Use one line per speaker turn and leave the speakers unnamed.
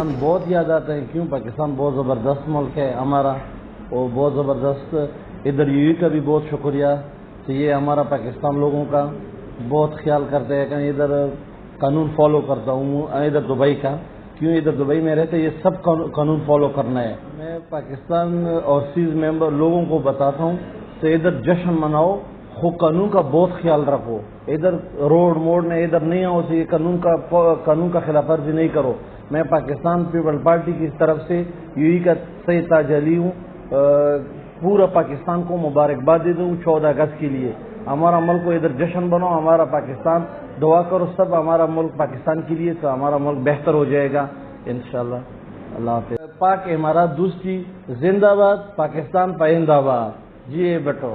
پاکستان بہت یاد آتے ہیں. کیوں؟ پاکستان بہت زبردست ملک ہے ہمارا، اور بہت زبردست. ادھر یو کا بھی بہت شکریہ کہ یہ ہمارا پاکستان لوگوں کا بہت خیال کرتے ہیں. کہ ادھر قانون فالو کرتا ہوں ادھر دبئی کا. کیوں؟ ادھر دبئی میں رہتے یہ سب قانون فالو کرنا ہے. میں پاکستان اور سیز ممبر لوگوں کو بتاتا ہوں کہ ادھر جشن مناؤ، خود قانون کا بہت خیال رکھو. ادھر روڈ موڑ میں ادھر نہیں آؤ، یہ قانون کا خلاف ورزی نہیں کرو. میں پاکستان پیپل پارٹی کی طرف سے یو کا صحیح تاج علی ہوں. پورا پاکستان کو مبارکباد دے دوں 14 اگست کے لیے. ہمارا ملک کو ادھر جشن بناؤ، ہمارا پاکستان. دعا کرو سب ہمارا ملک پاکستان کے لیے، تو ہمارا ملک بہتر ہو جائے گا انشاءاللہ. اللہ حافظ. پاک امارات دوستی زندہ باد، پاکستان پائندہ باد. جی بیٹو.